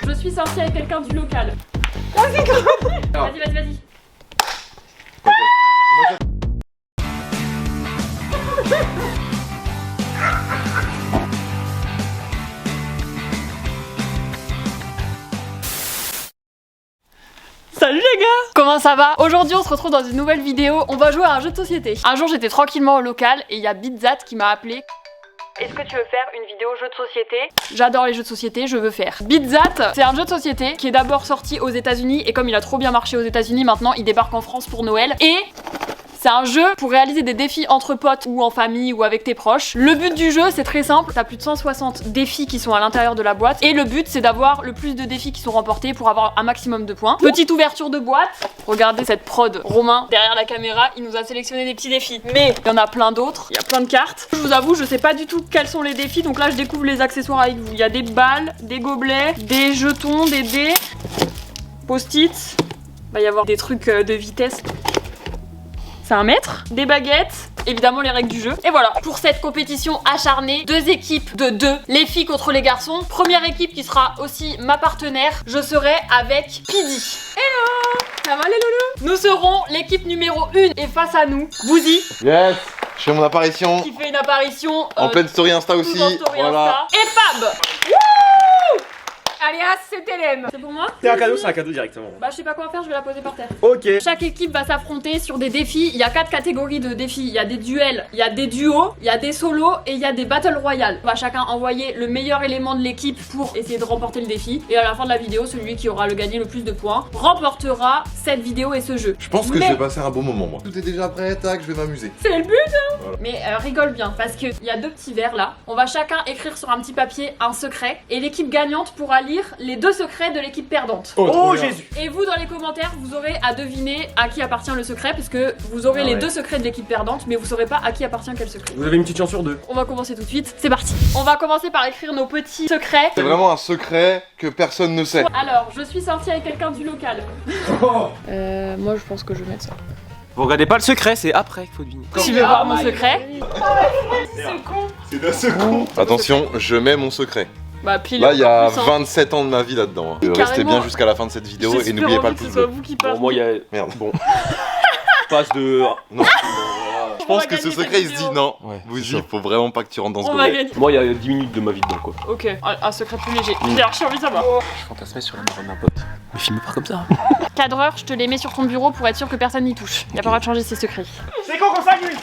Je suis sortie avec quelqu'un du local. Vas-y, vas-y. Salut les gars! Comment ça va? Aujourd'hui on se retrouve dans une nouvelle vidéo, on va jouer à un jeu de société. Un jour j'étais tranquillement au local et il y a Bitzat qui m'a appelé. Est-ce que tu veux faire une vidéo jeu de société? J'adore les jeux de société, je veux faire. Bitzat, c'est un jeu de société qui est d'abord sorti aux États-Unis et comme il a trop bien marché aux États-Unis, maintenant il débarque en France pour Noël. Et c'est un jeu pour réaliser des défis entre potes ou en famille ou avec tes proches. Le but du jeu, c'est très simple. T'as plus de 160 défis qui sont à l'intérieur de la boîte. Et le but, c'est d'avoir le plus de défis qui sont remportés pour avoir un maximum de points. Petite ouverture de boîte. Regardez cette prod. Romain, derrière la caméra, il nous a sélectionné des petits défis. Mais il y en a plein d'autres. Il y a plein de cartes. Je vous avoue, je sais pas du tout quels sont les défis. Donc là, je découvre les accessoires avec vous. Il y a des balles, des gobelets, des jetons, des dés, post-it. Il va y avoir des trucs de vitesse. C'est un mètre, des baguettes, évidemment les règles du jeu. Et voilà, pour cette compétition acharnée, deux équipes de deux, les filles contre les garçons. Première équipe qui sera aussi ma partenaire, je serai avec Pidi. Hello! Ça va les loulous? Nous serons l'équipe numéro 1 et face à nous, Bouzy. Yes! Je fais mon apparition. Qui fait une apparition en pleine story Insta aussi. En story voilà. Insta. Et Fab. Wouh! Alias, c'est LM. C'est pour moi? C'est un cadeau directement. Bah je sais pas quoi faire, je vais la poser par terre. Ok. Chaque équipe va s'affronter sur des défis. Il y a 4 catégories de défis. Il y a des duels, il y a des duos, il y a des solos et il y a des battle royale. On va chacun envoyer le meilleur élément de l'équipe pour essayer de remporter le défi. Et à la fin de la vidéo, celui qui aura gagné le plus de points remportera cette vidéo et ce jeu. Je pense que je vais passer un bon moment moi. Tout est déjà prêt, tac, je vais m'amuser. C'est le but hein. Voilà. Mais rigole bien parce qu'il y a deux petits verres là. On va chacun écrire sur un petit papier un secret. Et l'équipe gagnante pourra lire les deux secrets de l'équipe perdante. Oh Jésus! Et vous dans les commentaires vous aurez à deviner à qui appartient le secret parce que vous aurez les deux secrets de l'équipe perdante mais vous saurez pas à qui appartient quel secret. Vous avez une petite chance sur deux. On va commencer tout de suite, c'est parti. On va commencer par écrire nos petits secrets. C'est vraiment un secret que personne ne sait. Alors je suis sortie avec quelqu'un du local. Oh. Moi je pense que je vais mettre ça. Vous regardez pas le secret, c'est après qu'il faut deviner. Tu veux voir mon secret? C'est con. C'est d'un second. Attention, je mets mon secret. Bah pile. Là il y a 27 ans de ma vie là-dedans. Restez Carrément. bien jusqu'à la fin de cette vidéo et n'oubliez pas le pouce bleu. Vous qui partez. Bon, moi il y a. Merde. Bon. Passe de. Non. Je pense que ce gagner secret cette il se dit vidéo. non. Ouais, Vous c'est y, ça. faut vraiment pas que tu rentres dans ce On va gobelet. gagner. Moi il y a 10 minutes de ma vie dedans quoi. Ok, un secret plus léger. J'ai archi envie de savoir. Je fantasmais sur la mort d'un pote. Mais filme pas comme ça. Cadreur, je te les mets sur ton bureau pour être sûr que personne n'y touche. Y a pas le droit de changer ses secrets. C'est con qu'on s'amuse.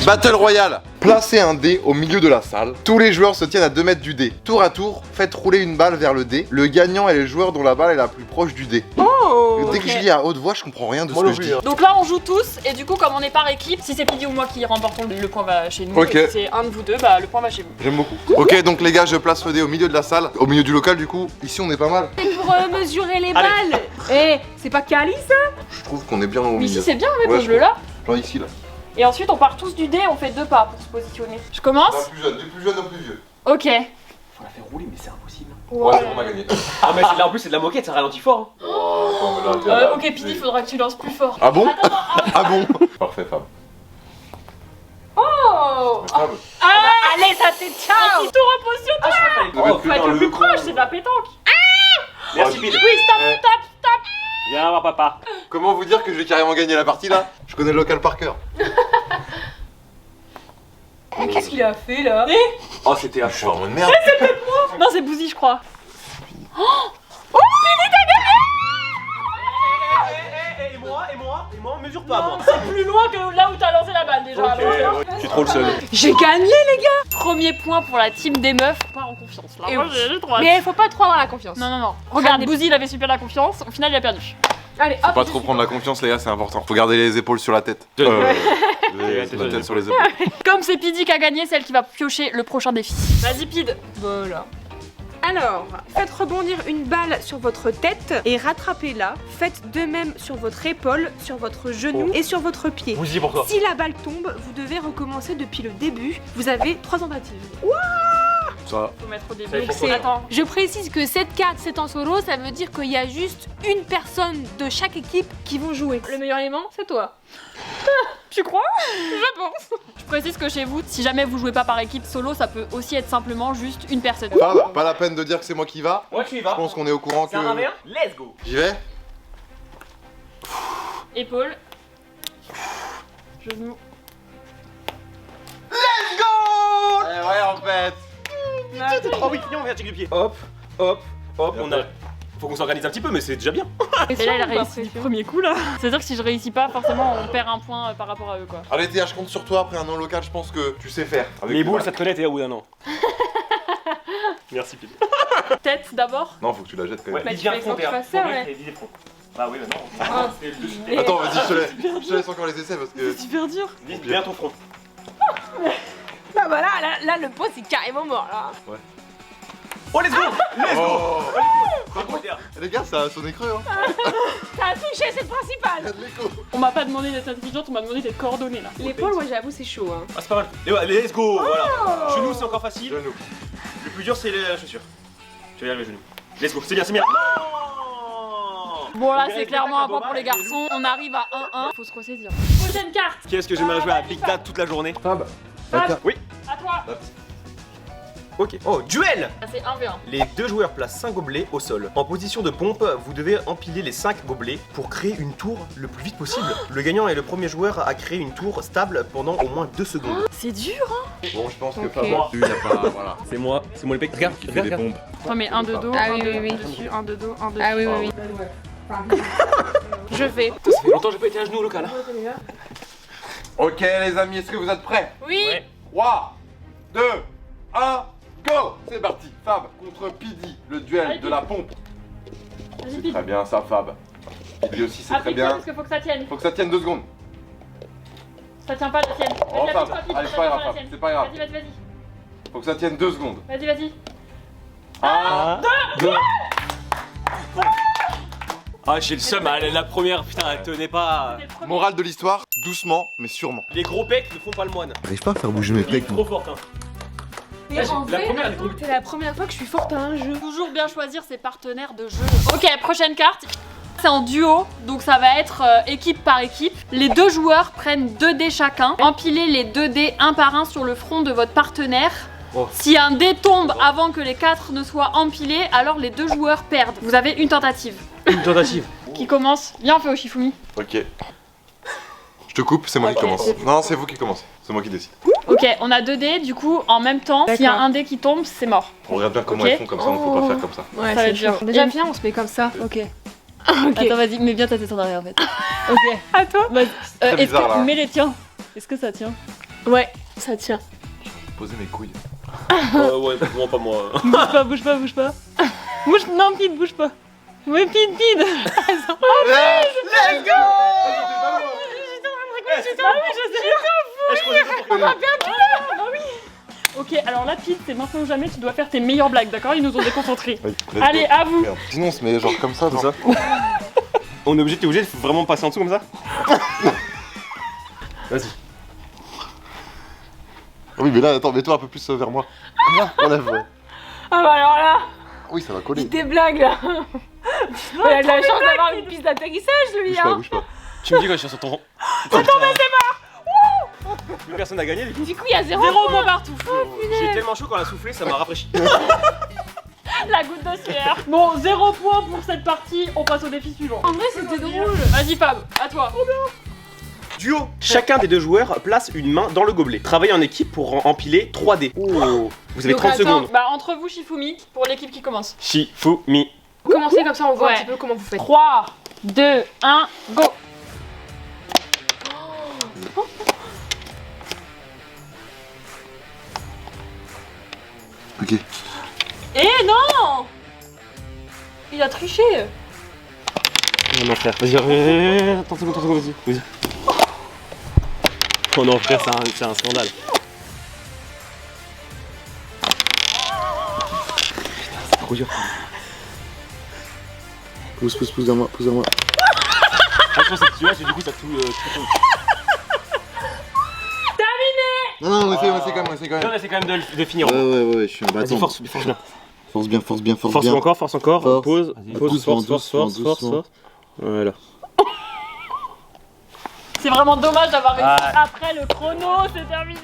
Battle Royale. Placez un dé au milieu de la salle. Tous les joueurs se tiennent à 2 mètres du dé. Tour à tour, faites rouler une balle vers le dé. Le gagnant est le joueur dont la balle est la plus proche du dé. Oh. Dès que je lis à haute voix, je comprends rien de ce que je dis. Donc là on joue tous et du coup comme on est par équipe, si c'est Pidi ou moi qui remportons le point va chez nous. Ok. Et si c'est un de vous deux, bah le point va chez vous. J'aime beaucoup. Ok, donc les gars, je place le dé au milieu de la salle. Au milieu du local, du coup. Ici, on est pas mal. C'est pour mesurer les balles. Eh, c'est pas Cali ça? Je trouve qu'on est bien au Mais milieu. ici c'est bien, mais Ouais, pose-le là. Genre ici, là. Et ensuite on part tous du dé, on fait 2 pas pour se positionner. Je commence? Du plus jeune au plus vieux. Ok. Faut la faire rouler, mais c'est impossible. Ouais, c'est bon, on a gagné. Ah, mais là en plus c'est de la moquette, ça ralentit fort. Hein. Ok Pidi, faudra que tu lances plus fort. Ah bon? Attends, Ah bon? Parfait, Fab. Oh. Fab. Allez, ça c'est ciao. Qui te repose sur toi. Oh, Faut être le plus proche, c'est de la pétanque. merci Pide. Oui, stop. Viens voir papa. Comment vous dire que je vais carrément gagner la partie là? Je connais le local par cœur. Mais qu'est-ce qu'il a fait là? Oh, c'était Je suis en mode merde. Non, c'est Bouzy, je crois. Et moi, mesure pas moi. C'est plus loin que là où t'as lancé la balle déjà. Je suis trop le seul. J'ai gagné les gars. Premier point pour la team des meufs. Pas en confiance là. Et Moi, oui. j'ai trop hâte. Mais faut pas trop avoir la confiance. Non. Regarde, Bouzy il avait super la confiance. Au final, il a perdu. Allez, hop. Pas trop prendre la confiance, les gars, c'est important. Faut garder les épaules sur la tête. La tête sur les épaules. Comme c'est Pidi qui a gagné, celle qui va piocher le prochain défi. Vas-y, Pid. Voilà. Alors, faites rebondir une balle sur votre tête et rattrapez-la. Faites de même sur votre épaule, sur votre genou et sur votre pied. Vous y pour toi. Si la balle tombe, vous devez recommencer depuis le début. Vous avez 3 tentatives. Ça. Faut mettre au début. Ça, il faut C'est- Attends. Je précise que cette carte, c'est en solo, ça veut dire qu'il y a juste une personne de chaque équipe qui vont jouer. Le meilleur élément, c'est toi. Tu crois? Je pense. Je précise que chez vous, si jamais vous jouez pas par équipe solo, ça peut aussi être simplement juste une personne. Pas la peine de dire que c'est moi qui va. Ouais, tu y Je vas. pense qu'on est au courant C'est un que. 1v1. Let's go. J'y vais. Épaule. Genou. Let's go. Eh ouais, en fait. Oh oui, viens, on vient check du pied. Hop, hop, hop, on a. Faut qu'on s'organise un petit peu, mais c'est déjà bien. Et là, il a réussi du premier coup là. C'est-à-dire que si je réussis pas, forcément, on perd un point par rapport à eux quoi. Allez Théa, je compte sur toi après un non local, je pense que tu sais faire. Avec Les le boules, bal. ça te connaît, t'es au bout d'un an. Merci, Pile. Tête d'abord. Non, faut que tu la jettes quand même. Bah, tu fais faut que tu fasses ça, ouais. Ah oui, bah non. C'était le dessus. Attends, vas-y, je te laisse encore les essais parce que. Super dur. Vise bien ton front. Bah voilà, là le pot c'est carrément mort là. Oh, let's go. Let's go. Oh. Les gars, ça a sonné creux hein. T'as touché, c'est le Il y principal. a de l'écho. On m'a pas demandé d'être intelligente, on m'a demandé d'être coordonnée là. L'épaule, moi j'avoue, c'est chaud. Hein. Ah, c'est pas mal. Et ouais, let's go. Voilà. Genou, c'est encore facile. Genou. Le plus dur, c'est la chaussure. Tu vas y arriver, genou. Let's go, c'est bien, c'est bien. Bon là On dirait c'est que clairement l'attaque un point à pour les Boba, garçons. On arrive à 1-1. Faut se ressaisir. Prochaine carte. Qu'est-ce que j'aimerais jouer à Big Dad toute la journée? Fab. Fab. Oui. À toi. Ok. Oh, duel. Ah, c'est 1v1. Les deux joueurs placent 5 gobelets au sol. En position de pompe, vous devez empiler les 5 gobelets pour créer une tour le plus vite possible. Le gagnant est le premier joueur à créer une tour stable pendant au moins 2 secondes. C'est dur hein. Bon, je pense que Ok. Fab, il y a pas. Voilà. C'est moi le pec. Regarde, Il fait des pompes. Attends mais 1 de dos, Ah 1 oui, de oui, oui. dessus, 1 de dos, 1 de Ah oui, oui, oui. Je vais. Ça fait longtemps que j'ai pas été à genoux au local. Ok, les amis, est-ce que vous êtes prêts? Oui. Ouais. 3, 2, 1, go! C'est parti. Fab contre Pidi, le duel Allez, de la pompe. Vas-y, C'est vite. très bien ça, Fab. Pidi aussi, c'est très Applique-toi bien. parce qu'il faut que ça tienne. Faut que ça tienne 2 secondes. Ça tient pas la tienne. Oh, Vas-y, Fab. applique-toi, Pete, Allez, ça c'est pas tient grave, la Fab, tienne. c'est pas grave. Vas-y, vas-y. Faut que ça tienne 2 secondes. Vas-y, vas-y. Ah, Ah, j'ai le seum, la première, putain, elle tenait pas. C'est le premier. morale de l'histoire, doucement mais sûrement. Les gros pecs ne font pas le moine. J'arrive pas à faire bouger mes pecs. Trop forte, hein. Et en La vrai, première, elle est trop vite. c'est la première fois que je suis forte à un jeu. Toujours bien choisir ses partenaires de jeu. Ok, prochaine carte. C'est en duo, donc ça va être équipe par équipe. Les deux joueurs prennent 2 dés chacun. Empilez les 2 dés un par un sur le front de votre partenaire. Oh. Si un dé tombe avant que les 4 ne soient empilés, alors les 2 joueurs perdent. Vous avez une tentative. Une tentative. Qui commence? Viens, on fait au Shifumi. Ok. Je te coupe, c'est moi qui Ok, commence. c'est bon. Non, c'est vous qui commencez. C'est moi qui décide. Ok, on a 2 dés, du coup, en même temps, s'il y a D'accord. un dé qui tombe, c'est mort. On regarde bien comment Ok. ils font comme ça, on faut pas faire comme ça. Ouais, Ça va c'est être dur. dur. Déjà, Et- viens, on se met comme ça. Ok. Ok. Attends, vas-y, mets bien ta tête en arrière en fait. Ok. À toi. Vas-y. Très bizarre, là. Mets les tiens. Est-ce que ça tient? Ouais, ça tient. Poser mes couilles. Ouais, vraiment pas moi. Bouge pas, bouge pas, bouge pas. Bouge, non, Pete, bouge pas. Oui, Pete, Pete. Let's go! Ok, alors là, Pete, c'est maintenant ou jamais, tu dois faire tes meilleures blagues, d'accord? Ils nous ont déconcentrés. Allez, à vous. Sinon, on se met genre comme ça, Comme genre. ça. On est obligé, t'es obligé de vraiment passer en dessous comme ça? Vas-y. Oui, mais là, attends, mets-toi un peu plus vers moi. Là, enlève, ouais. Ah bah alors là, Oui, ça va il coller. des blagues là. Il a de la chance d'avoir une piste d'atterrissage lui Bouge pas, hein. bouge pas. Tu me dis quand je suis sur ton rond. Attends, mais c'est mort! Plus personne n'a gagné, du coup. Du coup il y a 0 Zéro point partout. J'ai tellement chaud quand elle a soufflé, ça m'a rafraîchi. La goutte de sueur. Bon, 0 point pour cette partie, on passe au défi suivant. En vrai c'était drôle. Vas-y, Fab, à toi. Duo. Chacun des deux joueurs place une main dans le gobelet. Travaillez en équipe pour empiler 3 dés. Oh. Vous avez Donc, 30 attends, secondes. Bah, entre vous, Shifumi, pour l'équipe qui commence. Shifumi. Commencez comme ça on voit Ouais. un petit peu comment vous faites. 3, 2, 1, go. Ok. Eh non! Il a triché. Oh non, frère. Vas-y, attends, vas-y. Oh non, frère, c'est un scandale. C'est trop dur. Pousse vers moi, pousse vers moi. Ah, je pense que tu vois, du coup, ça tout. Non, non, on essaie quand même, on essaie quand On même. essaie quand même de finir. Ouais, je suis un Vas-y, bâton. force bien. Force bien, force bien, force Force bien. encore, force encore. Force. Pause, Vas-y, pause, doucement, force. doucement. Voilà. C'est vraiment dommage d'avoir réussi Ouais. après le chrono, c'est terminé.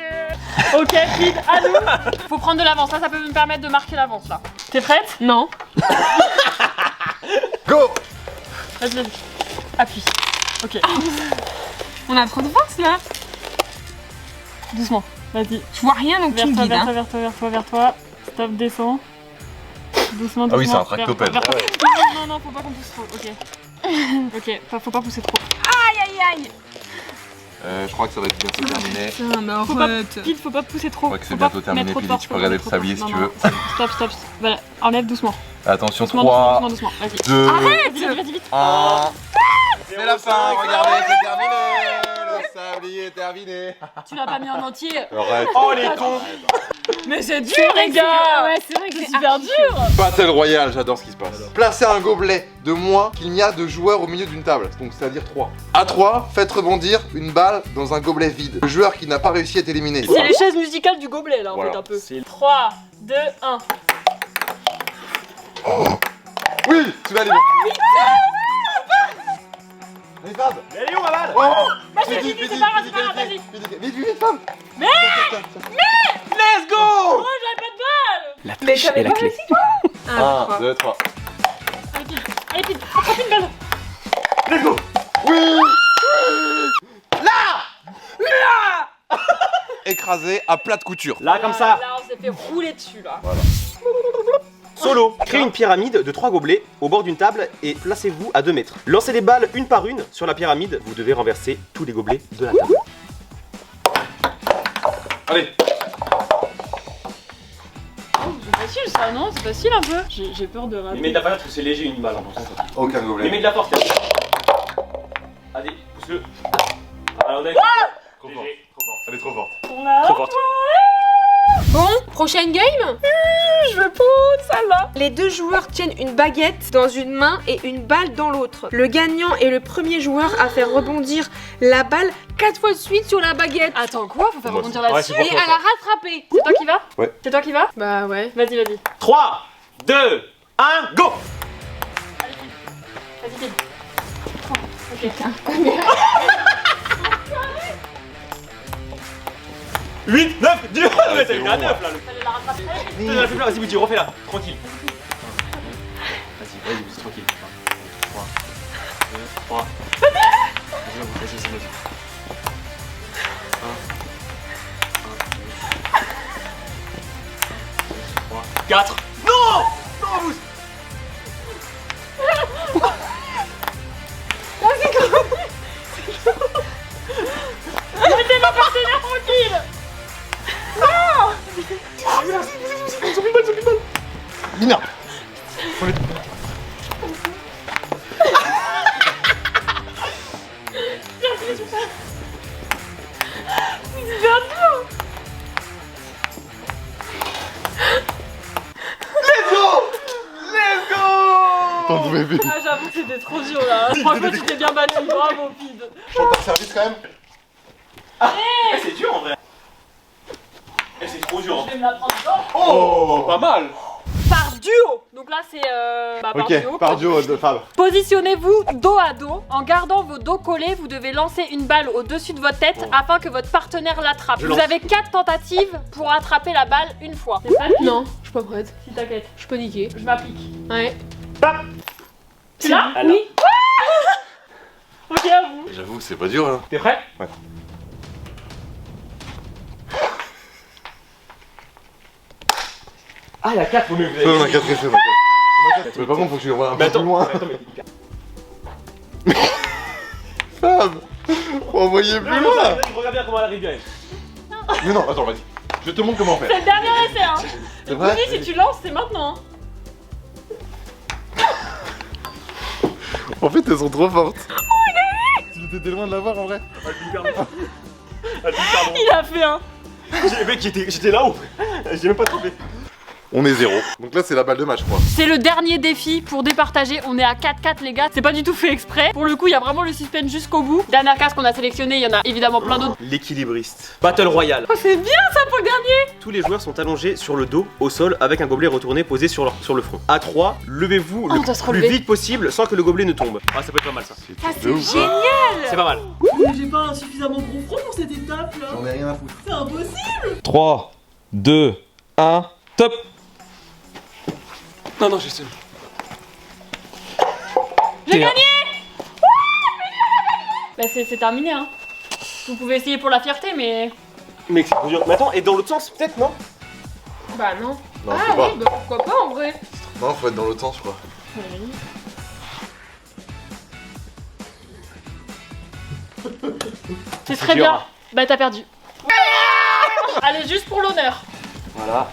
Ok, Pete, à nous. Faut prendre de l'avance, ça peut me permettre de marquer l'avance là. T'es prête? Non. Go! Vas-y, vas-y. Appuie. Ok. On a trop de force là. Doucement, vas-y. Je vois rien donc tu Vers me toi, guides. vers toi, Hein. vers toi, vers toi, vers toi. Stop, descends. Doucement, doucement. Ah oui, c'est un vers toi, tractopelle. vers toi. Non, non, faut pas qu'on pousse trop, ok. Ok, faut pas pousser trop. Aïe aïe aïe. Je crois que ça va être bientôt terminé. Putain, mais Faut pas, arrête. Pete, faut pas pousser trop. Je crois que c'est Faut pas bientôt terminé, mettre trop de Pete, force, tu faut peux pas regarder mettre le trop de sablier force. si Non, tu veux. non. Stop, stop. Voilà, enlève doucement. Attention, Doucement, 3, doucement, doucement, vas-y. 2, Vas-y, vas-y, vas-y, vite. 1. C'est la fin, regardez, c'est terminé. Le sablier est terminé. Tu l'as pas mis en entier. Arrête. Oh les cons. Mais c'est dur, les gars. Ouais, c'est vrai que C'est c'est super dur. Battle Royale, j'adore ce qui se passe. Placez un gobelet de moins qu'il n'y a de joueurs au milieu d'une table, donc c'est-à-dire 3. À 3, faites rebondir une balle dans un gobelet vide. Le joueur qui n'a pas réussi est éliminé. C'est les chaises musicales du gobelet là en Voilà. fait un peu. C'est- 3, 2, 1. Oui, tu vas aller. Allez, Fab. Mais elle est où ma balle? Oh, Bah j'ai dit, c'est pas grave, c'est pas grave, vas-y. Vite, vite, Fab. Let's go. Oh, j'avais pas de balle. La triche est la clé. 1, 2, 3. Allez, Pete, allez, Pete, attrape une balle. Let's go. Oui. Écrasé à plat de couture. Là comme ça. Là, on s'est fait rouler dessus là. Solo, créez une pyramide de 3 gobelets au bord d'une table et placez-vous à 2 mètres. Lancez les balles une par une sur la pyramide. Vous devez renverser tous les gobelets de la table. Allez. C'est facile ça, non? C'est facile un peu. J'ai peur de rater. Mais de la force parce que c'est léger une balle en plus. Aucun Mais gobelet. mets de la force. Allez, pousse-le. Alors, on a... Trop fort. Elle est trop forte. On a... Trop forte. Bon, prochaine game. Je veux prendre celle-là. Les deux joueurs tiennent une baguette dans une main et une balle dans l'autre. Le gagnant est le premier joueur à faire rebondir la balle 4 fois de suite sur la baguette. Attends quoi? Faut faire Moi, rebondir ouais, là-dessus. c'est Et à la rattraper. C'est toi qui vas? Ouais. C'est toi qui vas? Bah ouais. Vas-y, vas-y. 3, 2, 1, go. Vas-y, Pete. Ok. 8, 9, 10. Mais t'as c'est eu bon, la 9 là. Fallait la rattraper. T'as la plus là. Vas-y, Bouti, refais-la. Tranquille. Vas-y, vas-y, Bouti, tranquille. 3, 2, 3. Vas-y. 4. Non. Non, Bouti. Laissez ma partenaire tranquille. Mina. T'en pouvais plus. Ah, j'avoue que c'était trop dur là. Franchement, tu t'es bien battu. Bravo, Pete. Chante un service quand même. Eh, c'est dur en vrai. Eh, c'est trop dur. Je vais me la prendre dedans. Oh, pas mal. Par duo. Donc là, c'est par duo. Ok, par duo de Fab. Positionnez-vous dos à dos. En gardant vos dos collés, vous devez lancer une balle au-dessus de votre tête afin que votre partenaire l'attrape. Je Vous lance. avez 4 tentatives pour attraper la balle une fois. C'est pas Non, je suis pas prête. Si t'inquiète, Je suis paniquée. je m'applique. Ouais. Tu l'as? Alors. Oui. Ok, à vous. J'avoue, c'est pas dur hein. T'es prêt? Ouais. Ah, il y a 4 vous Fais on a 4 essais, on a 4. Mais par contre, faut que tu envoies un peu plus loin. Attends, mais... Fab, faut envoyer plus loin. Regarde bien comment elle arrive bien. Mais non, attends, vas-y. Je te montre comment faire. C'est le dernier essai, hein. C'est vrai? Oui, si tu lances, c'est maintenant. En fait, elles sont trop fortes. Tu étais loin de l'avoir en vrai. Il a fait un. Mec, j'étais là-haut. J'ai même pas trompé. On est 0. Donc là, c'est la balle de match, quoi. C'est le dernier défi pour départager. On est à 4-4 les gars. C'est pas du tout fait exprès. Pour le coup, il y a vraiment le suspense jusqu'au bout. Dernière case qu'on a sélectionnée, il y en a évidemment plein d'autres. L'équilibriste. Battle Royale. Oh, c'est bien ça pour le dernier. Tous les joueurs sont allongés sur le dos, au sol, avec un gobelet retourné posé sur le front. À 3, levez-vous on le doit se plus relever. vite possible sans que le gobelet ne tombe. Ah, ça peut être pas mal ça. Ah, c'est génial. C'est pas mal. J'ai pas un suffisamment gros front pour cette étape là. J'en ai rien à foutre. C'est impossible. 3, 2, 1, top. Non, non, j'ai seul. J'ai gagné. Bah c'est terminé hein. Vous pouvez essayer pour la fierté mais... Mec, c'est trop dur. Mais attends, et dans l'autre sens, peut-être, non? Bah non. Non, Ah faut pas. oui, bah pourquoi pas en vrai. Non, faut être dans l'autre sens, je crois. C'est très dur, bien. hein. Bah t'as perdu. Allez, juste pour l'honneur. Voilà.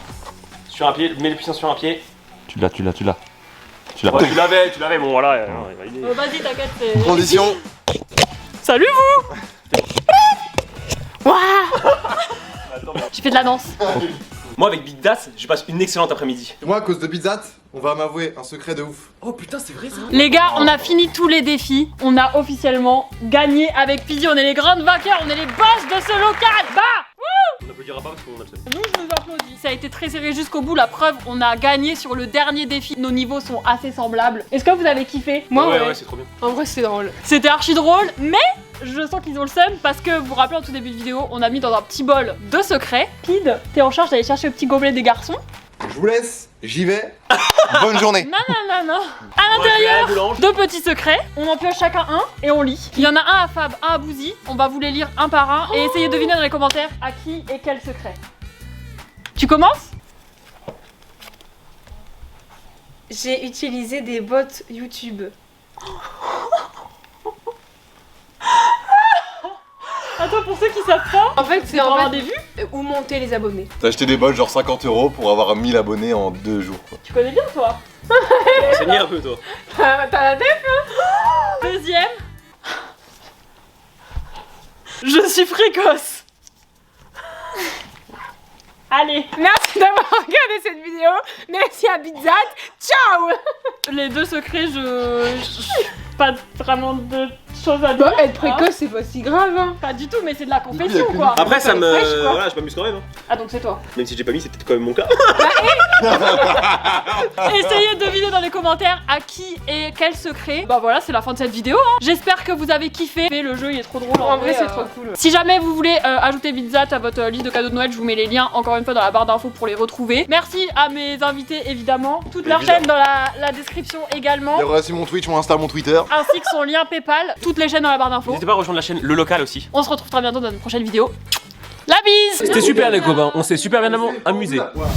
Sur un pied, mets les puissances sur un pied. Tu l'as. Ouais, tu l'avais, bon voilà. Vas-y, t'inquiète. c'est- Condition. Salut vous. Waouh. J'ai fait de la danse. Moi, avec Big Das, je passe une excellente après-midi. Moi, à cause de Pizzat, on va m'avouer un secret de ouf. Oh putain, c'est vrai ça. Les gars, on a fini tous les défis. On a officiellement gagné avec Pizzy. On est les grandes vainqueurs. On est les boss de ce local. Bah. On n'applaudira pas parce qu'on a le seul. Nous, je vous applaudis. Ça a été très serré jusqu'au bout. La preuve, on a gagné sur le dernier défi. Nos niveaux sont assez semblables. Est-ce que vous avez kiffé? Moi, ouais. Ouais, c'est trop bien. En vrai, c'est drôle. C'était archi drôle, mais je sens qu'ils ont le seum parce que vous vous rappelez en tout début de vidéo, on a mis dans un petit bol de secrets. Kid, t'es en charge d'aller chercher le petit gobelet des garçons. Je vous laisse, j'y vais. Bonne journée. Non, non, non, non. À l'intérieur, deux petits secrets. On en pioche chacun un et on lit. Il y en a un à Fab, un à Bouzy. On va vous les lire un par un et essayer de deviner dans les commentaires à qui et quel secret. Tu commences? J'ai utilisé des bots YouTube. Attends, pour ceux qui savent pas, En fait, c'est pour en avoir fait des vues. où monter les abonnés. T'as acheté des bots genre 50 € pour avoir 1000 abonnés en 2 jours quoi. Tu connais bien toi. Renseignez un peu, toi. T'as la tête? Deuxième. Je suis précoce. Allez, Merci d'avoir regardé cette vidéo. Merci à Bizzat. Ciao. les deux secrets, pas vraiment de choses à dire. Bah, être précoce, c'est pas si grave, hein. Pas du tout, mais c'est de la il y confession a que- quoi. Après, ça me. fraîche, quoi. Voilà, je m'amuse quand même. Hein. Ah donc c'est toi. Même si j'ai pas mis, c'est peut-être quand même mon cas. Essayez de deviner dans les commentaires à qui et quel secret. Bah voilà, c'est la fin de cette vidéo. Hein. J'espère que vous avez kiffé. Le jeu il est trop drôle. En vrai, c'est trop cool. Si jamais vous voulez ajouter Bizzat à votre liste de cadeaux de Noël, je vous mets les liens encore une fois dans la barre d'infos pour les retrouver. Merci à mes invités évidemment. Toute leur chaîne dans la description également. Il y aura aussi mon Twitch, mon Insta, mon Twitter. Ainsi que son lien PayPal. Toutes les chaînes dans la barre d'infos. N'hésitez pas à rejoindre la chaîne Le Local aussi. On se retrouve très bientôt dans une prochaine vidéo. La bise. C'était super les copains, on s'est super bien amusé. Voilà.